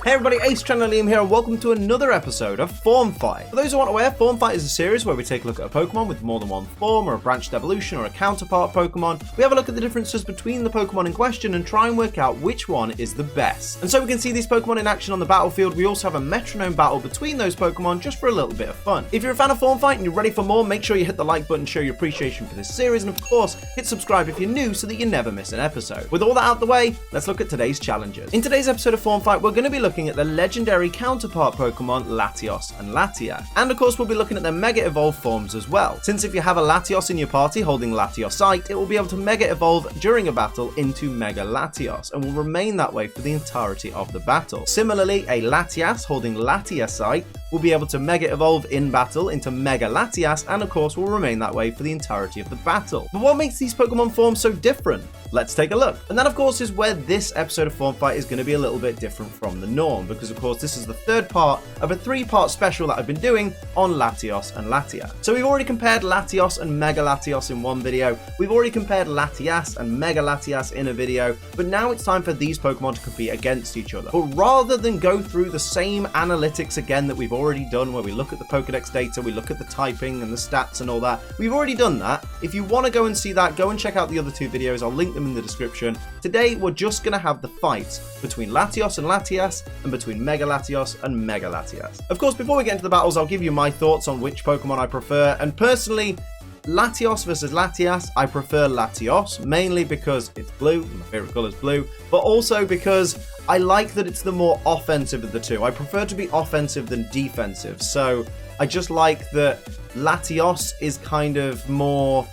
Hey everybody, Ace Channel Liam here and welcome to another episode of Form Fight. For those who aren't aware, Form Fight is a series where we take a look at a Pokemon with more than one form or a branched evolution or a counterpart Pokemon. We have a look at the differences between the Pokemon in question and try and work out which one is the best. And so we can see these Pokemon in action on the battlefield. We also have a Metronome Battle between those Pokemon just for a little bit of fun. If you're a fan of Form Fight and you're ready for more, make sure you hit the like button, show your appreciation for this series, and of course, hit subscribe if you're new so that you never miss an episode. With all that out the way, let's look at today's challenges. In today's episode of Form Fight, we're going to be looking at the legendary counterpart Pokemon Latios and Latias. And of course we'll be looking at their Mega Evolved forms as well. Since if you have a Latios in your party holding Latiosite, it will be able to Mega Evolve during a battle into Mega Latios and will remain that way for the entirety of the battle. Similarly, a Latias holding Latiasite will be able to Mega Evolve in battle into Mega Latias and of course will remain that way for the entirety of the battle. But what makes these Pokemon forms so different? Let's take a look. And that of course is where this episode of Form Fight is going to be a little bit different from the norm, because of course this is the third part of a three-part special that I've been doing on Latios and Latias. So we've already compared Latios and Mega Latios in one video, we've already compared Latias and Mega Latias in a video, but now it's time for these Pokemon to compete against each other. But rather than go through the same analytics again that we've already done, where we look at the Pokedex data, we look at the typing and the stats and all that, we've already done that. If you want to go and see that, go and check out the other two videos, I'll link them in the description. Today we're just going to have the fights between Latios and Latias and between Mega Latios and Mega Latias. Of course, before we get into the battles, I'll give you my thoughts on which Pokemon I prefer, and personally, Latios versus Latias, I prefer Latios, mainly because it's blue, my favourite colour is blue, but also because I like that it's the more offensive of the two. I prefer to be offensive than defensive, so I just like that Latios is kind of more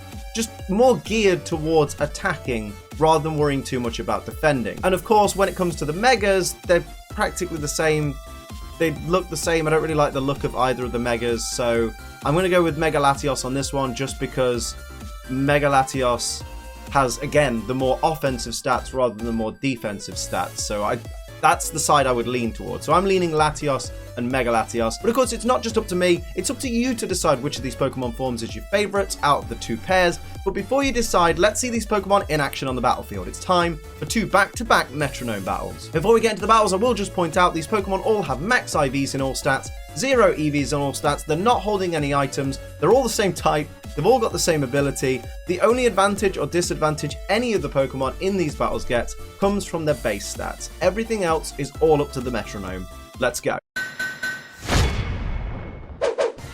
geared towards attacking rather than worrying too much about defending. And of course, when it comes to the Megas, they're practically the same. They look the same. I don't really like the look of either of the Megas, so I'm going to go with Mega Latios on this one just because Mega Latios has, again, the more offensive stats rather than the more defensive stats. So that's the side I would lean towards. So I'm leaning Latios and Mega Latios. But of course, it's not just up to me. It's up to you to decide which of these Pokemon forms is your favorite out of the two pairs. But before you decide, let's see these Pokemon in action on the battlefield. It's time for two back-to-back Metronome Battles. Before we get into the battles, I will just point out these Pokemon all have max IVs in all stats, 0 EVs in all stats. They're not holding any items. They're all the same type. They've all got the same ability. The only advantage or disadvantage any of the Pokemon in these battles gets comes from their base stats. Everything else is all up to the Metronome. Let's go.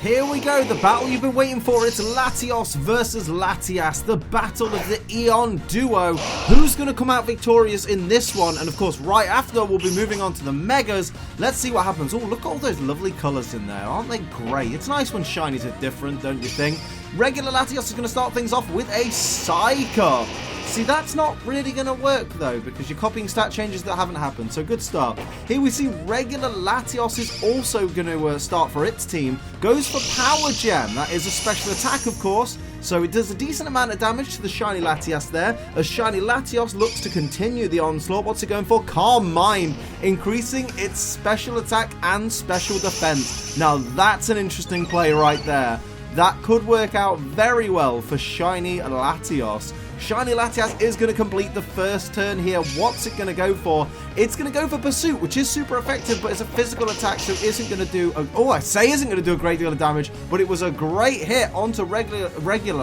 Here we go, the battle you've been waiting for. It's Latios versus Latias, the battle of the Eon duo. Who's going to come out victorious in this one? And of course, right after, we'll be moving on to the Megas. Let's see what happens. Oh, look at all those lovely colours in there. Aren't they great? It's nice when shinies are different, don't you think? Regular Latios is going to start things off with a Psycho. See, that's not really going to work, though, because you're copying stat changes that haven't happened, so good start. Here we see regular Latios is also going to start for its team. Goes for Power Gem. That is a special attack, of course, so it does a decent amount of damage to the shiny Latias there. As shiny Latios looks to continue the onslaught, what's it going for? Calm Mind, increasing its special attack and special defense. Now, that's an interesting play right there. That could work out very well for shiny Latios. Shiny Latias is going to complete the first turn here. What's it going to go for? It's going to go for Pursuit, which is super effective, but it's a physical attack, so it isn't going to do... isn't going to do a great deal of damage, but it was a great hit onto regular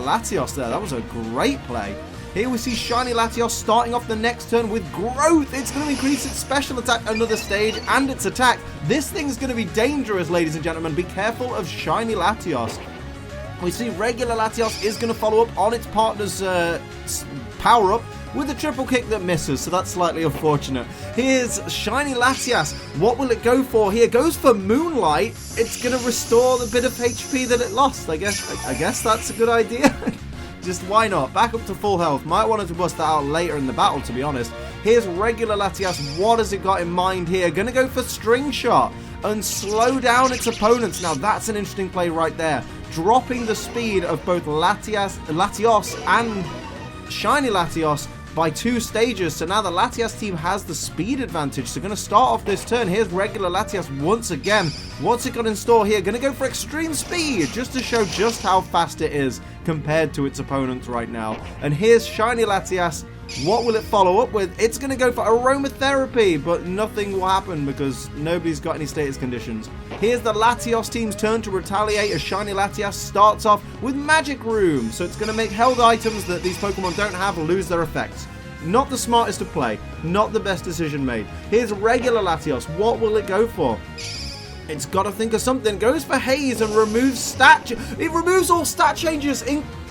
Latios there. That was a great play. Here we see shiny Latios starting off the next turn with Growth. It's going to increase its special attack another stage and its attack. This thing's going to be dangerous, ladies and gentlemen. Be careful of shiny Latios. We see regular Latios is going to follow up on its partner's power-up with a triple kick that misses, so that's slightly unfortunate. Here's shiny Latias. What will it go for here? Goes for Moonlight. It's going to restore the bit of HP that it lost. I guess that's a good idea. Just why not? Back up to full health. Might want to bust that out later in the battle, to be honest. Here's regular Latias. What has it got in mind here? Going to go for String Shot and slow down its opponents. Now, that's an interesting play right there. Dropping the speed of both Latios and shiny Latios by 2 stages. So now the Latias team has the speed advantage. So going to start off this turn. Here's regular Latias once again. What's it got in store here? Going to go for extreme speed just to show just how fast it is compared to its opponents right now. And here's shiny Latias What will it follow up with? It's going to go for aromatherapy, but nothing will happen because nobody's got any status conditions. Here's the Latios team's turn to retaliate as Shiny Latias starts off with Magic Room. So it's going to make held items that these Pokemon don't have lose their effects. Not the smartest to play. Not the best decision made. Here's regular Latios. What will it go for? It's got to think of something. Goes for Haze and removes stat. It removes all stat changes,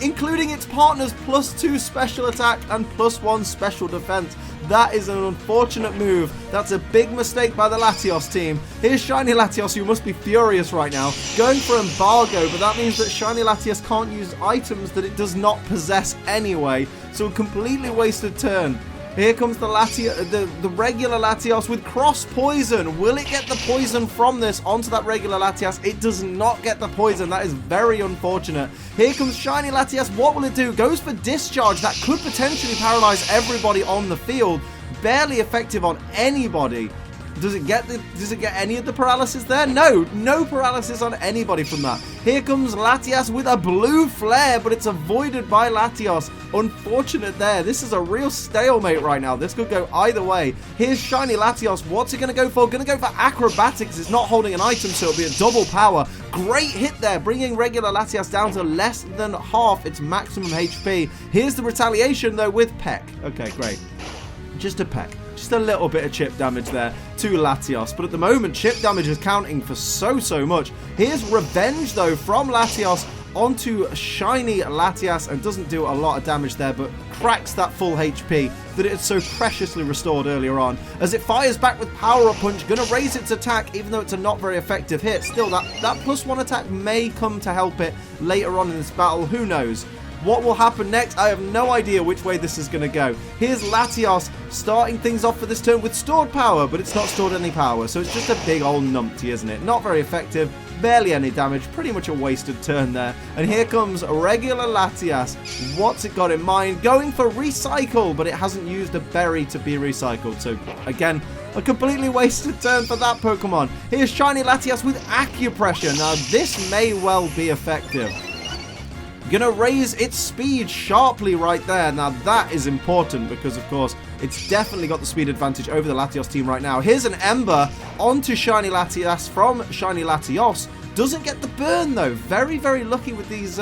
including its partner's +2 special attack and +1 special defense. That is an unfortunate move. That's a big mistake by the Latios team. Here's Shiny Latios, who must be furious right now, going for Embargo, but that means that Shiny Latias can't use items that it does not possess anyway. So a completely wasted turn. Here comes the regular Latios with Cross Poison. Will it get the poison from this onto that regular Latias? It does not get the poison. That is very unfortunate. Here comes Shiny Latias. What will it do? Goes for Discharge. That could potentially paralyze everybody on the field. Barely effective on anybody. Does it get any of the paralysis there? No paralysis on anybody from that. Here comes Latias with a blue flare, but it's avoided by Latios. Unfortunate there. This is a real stalemate right now. This could go either way. Here's Shiny Latios. What's it going to go for? Going to go for Acrobatics. It's not holding an item, so it'll be a double power. Great hit there, bringing regular Latias down to less than half its maximum HP. Here's the retaliation, though, with Peck. Okay, great. Just a Peck. Just a little bit of chip damage there to Latios. But at the moment, chip damage is counting for so much. Here's Revenge, though, from Latios onto Shiny Latias. And doesn't do a lot of damage there, but cracks that full HP that it had so preciously restored earlier on. As it fires back with Power Up Punch, going to raise its attack, even though it's a not very effective hit. Still, that +1 attack may come to help it later on in this battle. Who knows? What will happen next? I have no idea which way this is going to go. Here's Latios starting things off for this turn with stored power, but it's not stored any power, so it's just a big old numpty, isn't it? Not very effective, barely any damage, pretty much a wasted turn there. And here comes regular Latias. What's it got in mind? Going for Recycle, but it hasn't used a berry to be recycled, so again, a completely wasted turn for that Pokemon. Here's Shiny Latias with Acupressure. Now, this may well be effective. Gonna raise its speed sharply right there. Now that is important because of course it's definitely got the speed advantage over the Latios team right now. Here's an Ember onto Shiny Latias from Shiny Latios. Doesn't get the burn though. Very lucky with these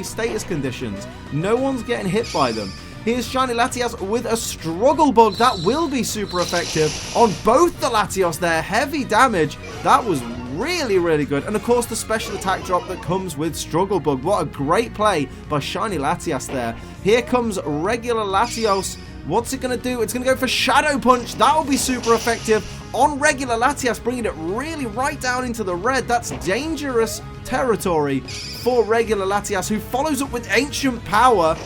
status conditions. No one's getting hit by them. Here's Shiny Latias with a Struggle Bug. That will be super effective on both the Latios there. Heavy damage. That was really good. And of course the special attack drop that comes with Struggle Bug. What a great play by Shiny Latias there. Here comes regular Latios. What's it going to do? It's going to go for Shadow Punch. That will be super effective on regular Latias, bringing it really right down into the red. That's dangerous territory for regular Latias, who follows up with Ancient Power.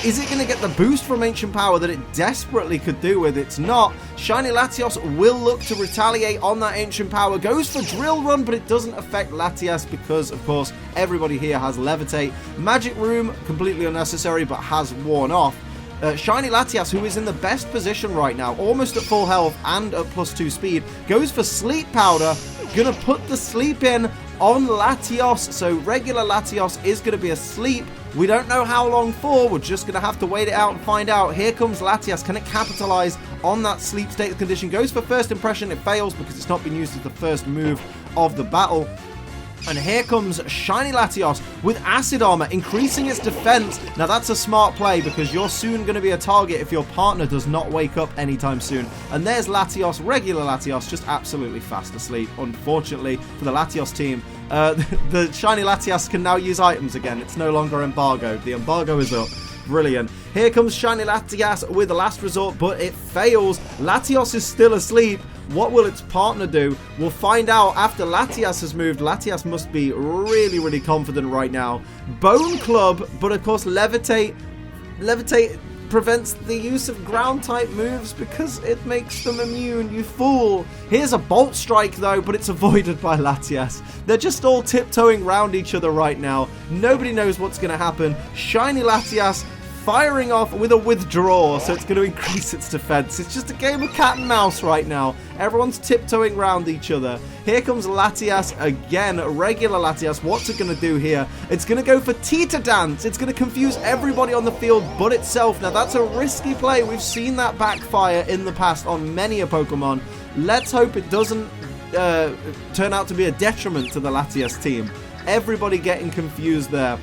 Is it going to get the boost from Ancient Power that it desperately could do with? It's not. Shiny Latios will look to retaliate on that Ancient Power. Goes for Drill Run, but it doesn't affect Latias because, of course, everybody here has Levitate. Magic Room, completely unnecessary, but has worn off. Shiny Latias, who is in the best position right now, almost at full health and at +2 speed, goes for Sleep Powder. Gonna put the sleep in on Latios. So regular Latios is going to be asleep. We don't know how long for. We're just going to have to wait it out and find out. Here comes Latias. Can it capitalize on that sleep state condition? Goes for First Impression. It fails because it's not been used as the first move of the battle. And here comes Shiny Latios with Acid Armor, increasing its defense. Now that's a smart play because you're soon going to be a target if your partner does not wake up anytime soon. And there's Latios, regular Latios, just absolutely fast asleep. Unfortunately for the Latios team, the Shiny Latias can now use items again. It's no longer embargoed. The embargo is up. Brilliant. Here comes Shiny Latias with the Last Resort, but it fails. Latios is still asleep. What will its partner do? We'll find out after Latias has moved. Latias must be really confident right now. Bone Club, but of course Levitate prevents the use of ground type moves because it makes them immune, you fool. Here's a Bolt Strike though, but it's avoided by Latias. They're just all tiptoeing around each other right now. Nobody knows what's going to happen. Shiny Latias firing off with a withdraw, so it's going to increase its defense. It's just a game of cat and mouse right now. Everyone's tiptoeing around each other. Here comes Latias again, regular Latias. What's it going to do here? It's going to go for Tita Dance. It's going to confuse everybody on the field but itself. Now, that's a risky play. We've seen that backfire in the past on many a Pokemon. Let's hope it doesn't turn out to be a detriment to the Latias team. Everybody getting confused there.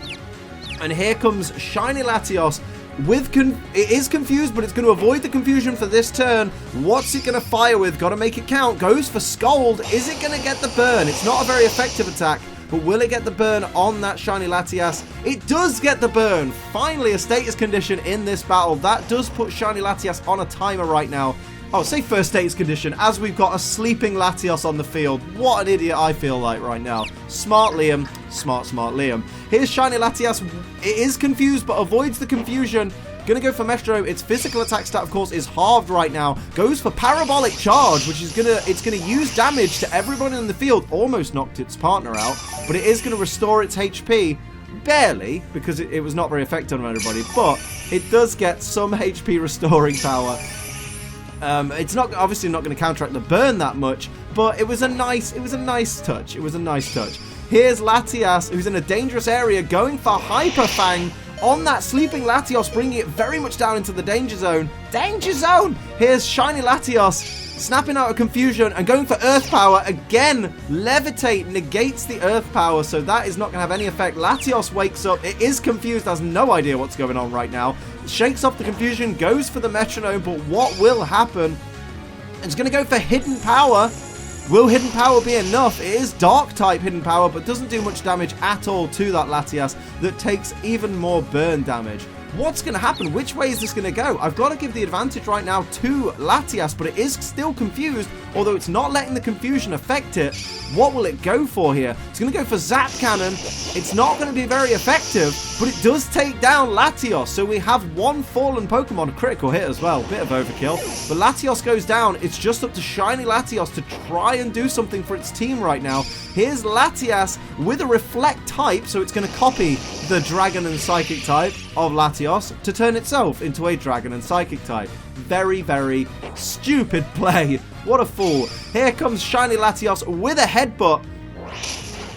And here comes Shiny Latios it is confused, but it's going to avoid the confusion for this turn. What's it going to fire with? Got to make it count. Goes for Scald. Is it going to get the burn? It's not a very effective attack, but will it get the burn on that Shiny Latias? It does get the burn. Finally, a status condition in this battle. That does put Shiny Latias on a timer right now. Oh, say first status condition, as we've got a sleeping Latios on the field. What an idiot I feel like right now. Smart Liam. Smart Liam. Here's Shiny Latias. It is confused, but avoids the confusion. Gonna go for Metronome. Its physical attack stat, of course, is halved right now. Goes for Parabolic Charge, which is it's gonna use damage to everybody in the field. Almost knocked its partner out, but it is gonna restore its HP. Barely, because it was not very effective on everybody, but it does get some HP restoring power. It's not obviously not going to counteract the burn that much, but it was a nice touch. It was a nice touch. Here's Latias, who's in a dangerous area, going for Hyper Fang on that sleeping Latios, bringing it very much down into the danger zone. Danger zone! Here's Shiny Latios, snapping out of confusion and going for Earth Power. Again, Levitate negates the Earth Power, so that is not going to have any effect. Latios wakes up. It is confused, has no idea what's going on right now. Shakes off the confusion, goes for the Metronome, but what will happen? It's going to go for Hidden Power. Will Hidden Power be enough? It is Dark-type Hidden Power, but doesn't do much damage at all to that Latias that takes even more burn damage. What's going to happen? Which way is this going to go? I've got to give the advantage right now to Latias, but it is still confused, although it's not letting the confusion affect it. What will it go for here? It's going to go for Zap Cannon. It's not going to be very effective, but it does take down Latios, so we have one fallen Pokemon, a critical hit as well. Bit of overkill, but Latios goes down. It's just up to Shiny Latios to try and do something for its team right now. Here's Latias with a Reflect type, so it's going to copy the Dragon and Psychic type of Latios to turn itself into a Dragon and Psychic type. Very, very stupid play. What a fool. Here comes Shiny Latios with a Headbutt.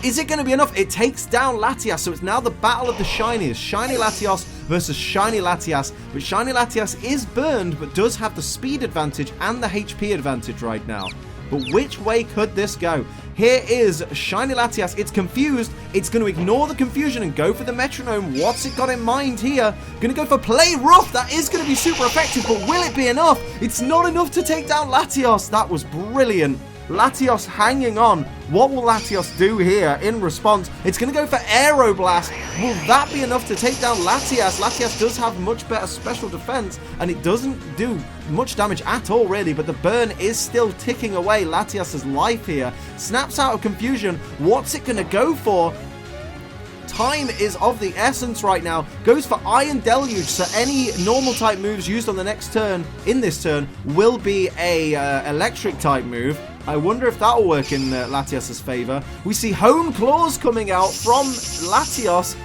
Is it going to be enough? It takes down Latias, so it's now the battle of the Shinies. Shiny Latios versus Shiny Latias. But Shiny Latias is burned, but does have the speed advantage and the HP advantage right now. But which way could this go? Here is Shiny Latias. It's confused. It's going to ignore the confusion and go for the Metronome. What's it got in mind here? Going to go for Play Rough. That is going to be super effective, but will it be enough? It's not enough to take down Latios. That was brilliant. Latios hanging on. What will Latios do here in response? It's going to go for Aeroblast. Will that be enough to take down Latias? Latias does have much better special defense, and it doesn't do much damage at all, really, but the burn is still ticking away Latias's life here. Snaps out of confusion. What's it going to go for? Time is of the essence right now. Goes for Iron Deluge, so any normal type moves used on the next turn, in this turn, will be a electric type move. I wonder if that'll work in Latias's favor. We see Hone Claws coming out from Latios.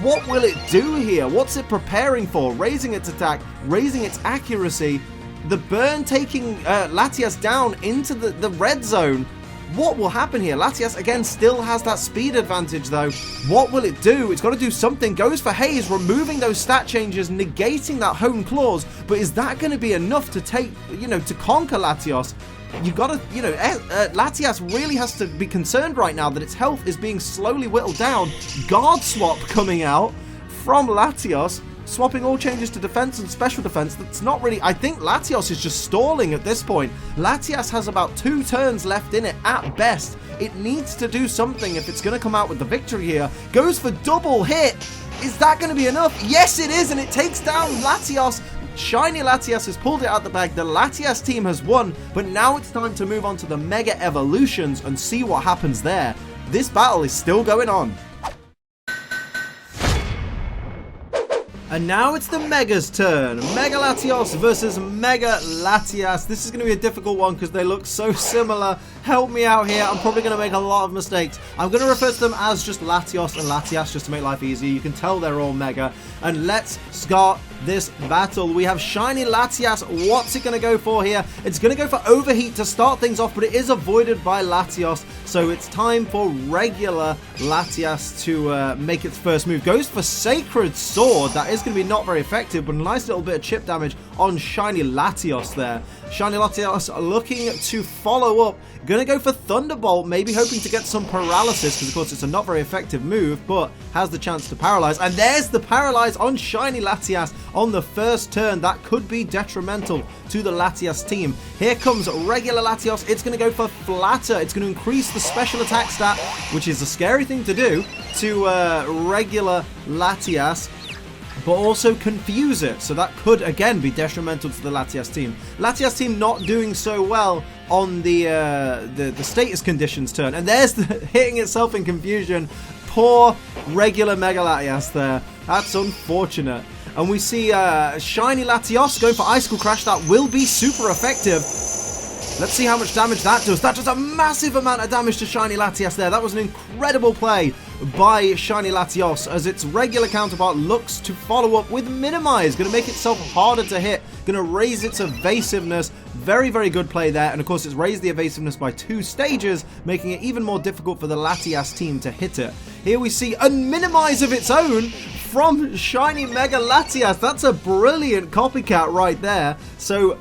What will it do here? What's it preparing for? Raising its attack, raising its accuracy. The burn taking Latias down into the red zone. What will happen here? Latias, again, still has that speed advantage, though. What will it do? It's got to do something. Goes for Haze, removing those stat changes, negating that Hone Claws. But is that going to be enough to take, to conquer Latios? You've got to, Latias really has to be concerned right now that its health is being slowly whittled down. Guard Swap coming out from Latios. Swapping all changes to defense and special defense. That's not really... I think Latios is just stalling at this point. Latias has about 2 turns left in it at best. It needs to do something if it's going to come out with the victory here. Goes for double hit. Is that going to be enough? Yes, it is, and it takes down Latios. Shiny Latias has pulled it out the bag. The Latias team has won, but now it's time to move on to the Mega Evolutions and see what happens there. This battle is still going on. And now it's the Mega's turn. Mega Latios versus Mega Latias. This is going to be a difficult one because they look so similar. Help me out here. I'm probably going to make a lot of mistakes. I'm going to refer to them as just Latios and Latias just to make life easier. You can tell they're all Mega. And let's start this battle. We have Shiny Latias. What's it going to go for here? It's going to go for Overheat to start things off, but it is avoided by Latios. So it's time for regular Latias to make its first move. Goes for Sacred Sword. That is going to be not very effective, but a nice little bit of chip damage on Shiny Latios there. Shiny Latias looking to follow up. Going to go for Thunderbolt, maybe hoping to get some paralysis, because of course it's a not very effective move, but has the chance to paralyze. And there's the paralyze on Shiny Latias on the first turn. That could be detrimental to the Latias team. Here comes regular Latios. It's going to go for Flatter. It's going to increase the special attack stat, which is a scary thing to do to regular Latias, but also confuse it. So that could again be detrimental to the Latias team. Latias team not doing so well on the status conditions turn. And there's the hitting itself in confusion. Poor regular Mega Latias there. That's unfortunate. And we see Shiny Latios going for Icicle Crash. That will be super effective. Let's see how much damage that does. That does a massive amount of damage to Shiny Latias there. That was an incredible play by Shiny Latios as its regular counterpart looks to follow up with Minimize. Going to make itself harder to hit. Going to raise its evasiveness. Very, very good play there. And of course, it's raised the evasiveness by 2 stages, making it even more difficult for the Latias team to hit it. Here we see a Minimize of its own from Shiny Mega Latias. That's a brilliant copycat right there. So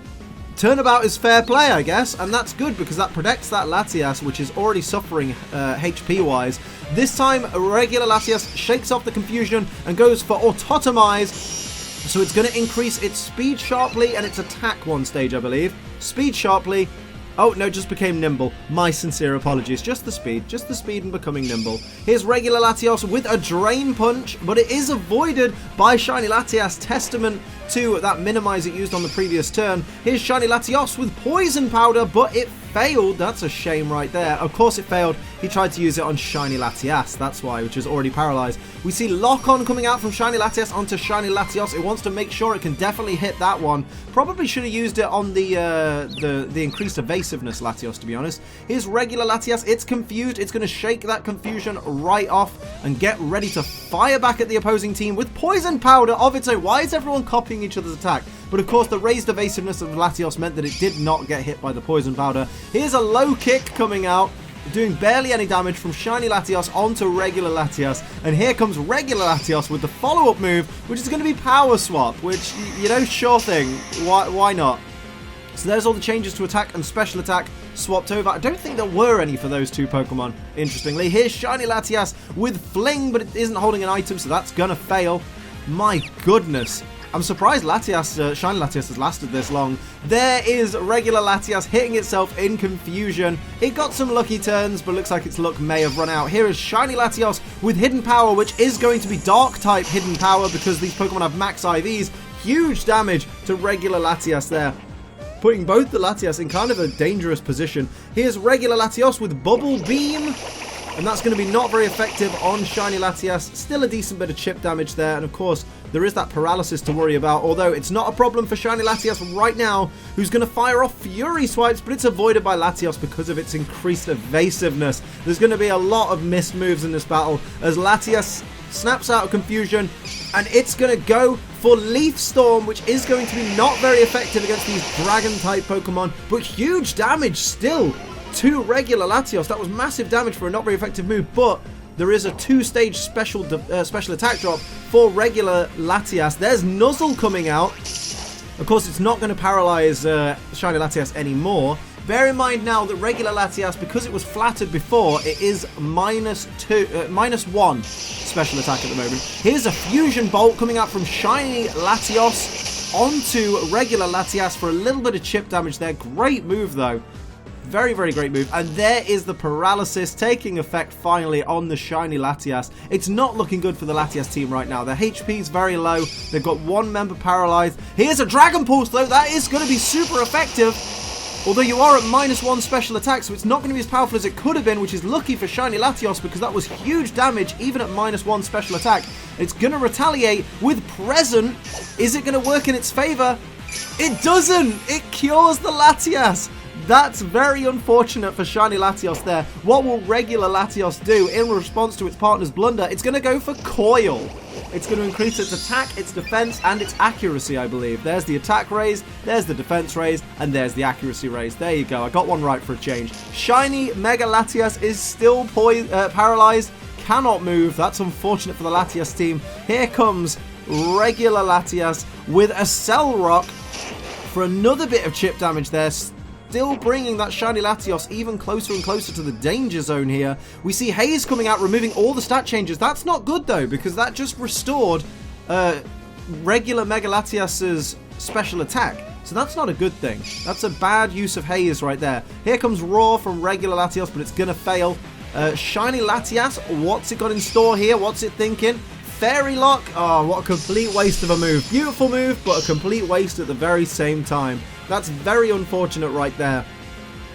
turnabout is fair play, I guess, and that's good because that protects that Latias, which is already suffering HP-wise. This time, regular Latias shakes off the confusion and goes for Autotomize, so it's going to increase its speed sharply and its attack 1 stage, I believe. Speed sharply. Oh, no, just became nimble. My sincere apologies. Just the speed and becoming nimble. Here's regular Latios with a Drain Punch, but it is avoided by Shiny Latias, testament to that Minimize it used on the previous turn. Here's Shiny Latios with Poison Powder, but it failed. That's a shame right there. Of course it failed. He tried to use it on Shiny Latias, that's why, which is already paralyzed. We see Lock-On coming out from Shiny Latias onto Shiny Latios. It wants to make sure it can definitely hit that one. Probably should have used it on the increased evasiveness Latios, to be honest. Here's regular Latias. It's confused. It's going to shake that confusion right off and get ready to fire back at the opposing team with Poison Powder of its own. Why is everyone copying each other's attack? But of course, the raised evasiveness of Latios meant that it did not get hit by the Poison Powder. Here's a low kick coming out, doing barely any damage from Shiny Latios onto regular Latias. And here comes regular Latios with the follow-up move, which is going to be Power Swap, which, you know, sure thing. Why not? So there's all the changes to attack and special attack swapped over. I don't think there were any for those 2 Pokemon, interestingly. Here's Shiny Latias with Fling, but it isn't holding an item, so that's going to fail. My goodness. I'm surprised Latias, Shiny Latias has lasted this long. There is regular Latias hitting itself in confusion. It got some lucky turns, but looks like its luck may have run out. Here is Shiny Latios with Hidden Power, which is going to be Dark-type Hidden Power because these Pokemon have max IVs. Huge damage to regular Latias there, putting both the Latias in kind of a dangerous position. Here's regular Latios with Bubble Beam, and that's going to be not very effective on Shiny Latias. Still a decent bit of chip damage there, and of course, there is that paralysis to worry about, although it's not a problem for Shiny Latias right now, who's going to fire off Fury Swipes, but it's avoided by Latios because of its increased evasiveness. There's going to be a lot of missed moves in this battle as Latias snaps out of confusion, and it's going to go for Leaf Storm, which is going to be not very effective against these Dragon-type Pokemon, but huge damage still to regular Latios. That was massive damage for a not very effective move, but there is a 2-stage special attack drop for regular Latias. There's Nuzzle coming out. Of course, it's not going to paralyze Shiny Latias anymore. Bear in mind now that regular Latias, because it was flattered before, it is -1 special attack at the moment. Here's a Fusion Bolt coming out from Shiny Latios onto regular Latias for a little bit of chip damage there. Great move, though. Very, very great move. And there is the paralysis taking effect finally on the Shiny Latias. It's not looking good for the Latias team right now. Their HP is very low. They've got 1 member paralyzed. Here's a Dragon Pulse, though. That is going to be super effective. Although you are at -1 special attack, so it's not going to be as powerful as it could have been, which is lucky for Shiny Latios because that was huge damage even at -1 special attack. It's going to retaliate with Present. Is it going to work in its favor? It doesn't! It cures the Latias! That's very unfortunate for Shiny Latios there. What will regular Latios do in response to its partner's blunder? It's going to go for Coil. It's going to increase its attack, its defense, and its accuracy, I believe. There's the attack raise, there's the defense raise, and there's the accuracy raise. There you go. I got one right for a change. Shiny Mega Latias is still paralyzed, cannot move. That's unfortunate for the Latias team. Here comes regular Latias with a Cell Rock for another bit of chip damage there. Still bringing that shiny Latios even closer and closer to the danger zone here. We see Haze coming out, removing all the stat changes. That's not good though, because that just restored regular Mega Latias's special attack. So that's not a good thing. That's a bad use of Haze right there. Here comes Roar from regular Latios, but it's going to fail. Shiny Latias, what's it got in store here? What's it thinking? Fairy Lock. Oh, what a complete waste of a move. Beautiful move, but a complete waste at the very same time. That's very unfortunate right there.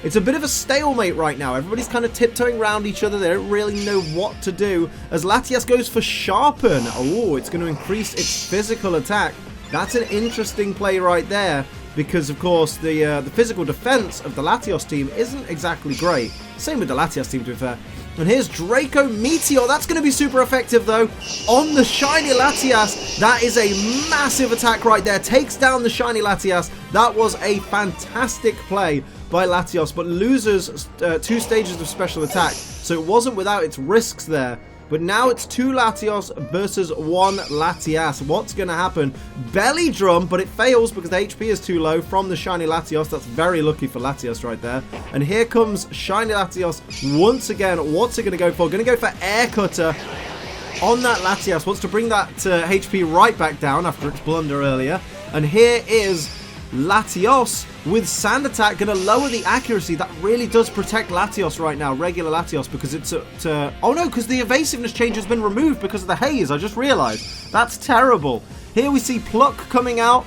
It's a bit of a stalemate right now. Everybody's kind of tiptoeing around each other. They don't really know what to do. As Latias goes for Sharpen. Oh, it's going to increase its physical attack. That's an interesting play right there. Because, of course, the physical defense of the Latios team isn't exactly great. Same with the Latias team, to be fair. And here's Draco Meteor. That's going to be super effective, though, on the shiny Latias. That is a massive attack right there. Takes down the shiny Latias. That was a fantastic play by Latios, but loses 2 stages of special attack. So it wasn't without its risks there. But now it's 2 Latios versus 1 Latias. What's going to happen? Belly Drum, but it fails because the HP is too low from the shiny Latios. That's very lucky for Latios right there. And here comes shiny Latios once again. What's it going to go for? Going to go for Air Cutter on that Latias. Wants to bring that HP right back down after its blunder earlier. And here is Latios with Sand Attack, going to lower the accuracy. That really does protect Latios right now, regular Latios, because it's oh no, because the evasiveness change has been removed because of the Haze. I just realized. That's terrible. Here we see Pluck coming out.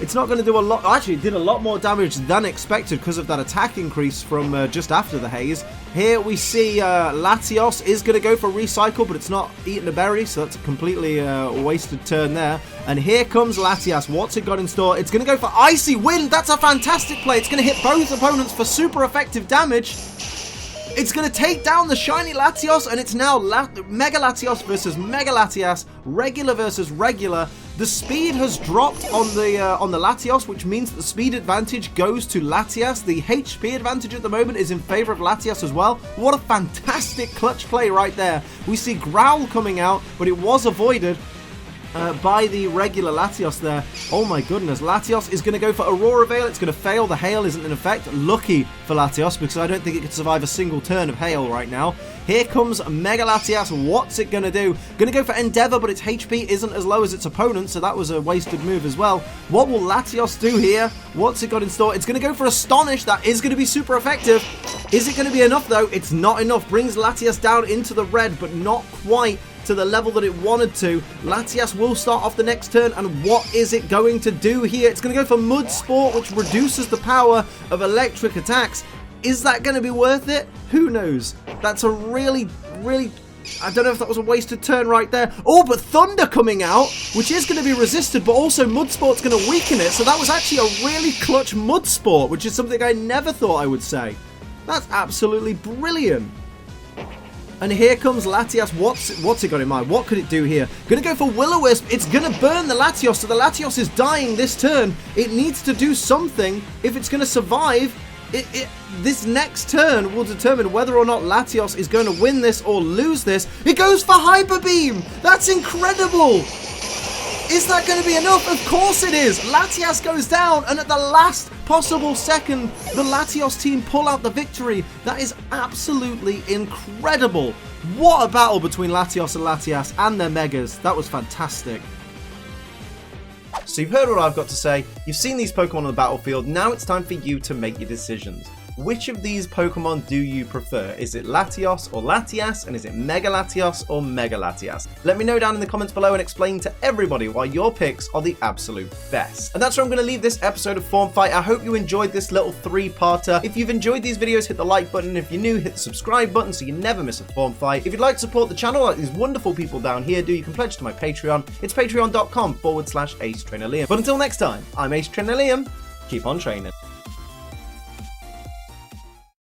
It's not going to do a lot. Actually, it did a lot more damage than expected because of that attack increase from just after the Haze. Here we see Latios is going to go for Recycle, but it's not eating a berry, so that's a completely wasted turn there. And here comes Latias. What's it got in store? It's going to go for Icy Wind. That's a fantastic play. It's going to hit both opponents for super effective damage. It's going to take down the shiny Latios, and it's now Mega Latios versus Mega Latias, regular versus regular. The speed has dropped on the Latios, which means that the speed advantage goes to Latias. The HP advantage at the moment is in favor of Latias as well. What a fantastic clutch play right there. We see Growl coming out, but it was avoided by the regular Latios there. Oh my goodness, Latios is going to go for Aurora Veil. It's going to fail. The Hail isn't in effect. Lucky for Latios, because I don't think it could survive a single turn of Hail right now. Here comes Mega Latias. What's it going to do? Going to go for Endeavor, but its HP isn't as low as its opponent, so that was a wasted move as well. What will Latios do here? What's it got in store? It's going to go for Astonish. That is going to be super effective. Is it going to be enough, though? It's not enough. Brings Latias down into the red, but not quite to the level that it wanted to. Latias will start off the next turn, and what is it going to do here? It's going to go for Mud Sport, which reduces the power of electric attacks. Is that going to be worth it? Who knows? That's a really, I don't know if that was a wasted turn right there. Oh, but Thunder coming out, which is going to be resisted, but also Mud Sport's going to weaken it. So that was actually a really clutch Mud Sport, which is something I never thought I would say. That's absolutely brilliant. And here comes Latias. What's it got in mind? What could it do here? Gonna go for Will-O-Wisp. It's gonna burn the Latios, so the Latios is dying this turn. It needs to do something if it's gonna survive. This next turn will determine whether or not Latios is going to win this or lose this. It goes for Hyper Beam. That's incredible. Is that going to be enough? Of course it is. Latias goes down, and at the last possible second, the Latios team pull out the victory. That is absolutely incredible. What a battle between Latios and Latias and their Megas. That was fantastic. So you've heard what I've got to say, you've seen these Pokemon on the battlefield, now it's time for you to make your decisions. Which of these Pokemon do you prefer? Is it Latios or Latias? And is it Mega Latios or Mega Latias? Let me know down in the comments below and explain to everybody why your picks are the absolute best. And that's where I'm going to leave this episode of Form Fight. I hope you enjoyed this little 3-parter. If you've enjoyed these videos, hit the like button. If you're new, hit the subscribe button so you never miss a Form Fight. If you'd like to support the channel like these wonderful people down here do, you can pledge to my Patreon. It's patreon.com/AceTrainerLiam. But until next time, I'm Ace Trainer Liam. Keep on training.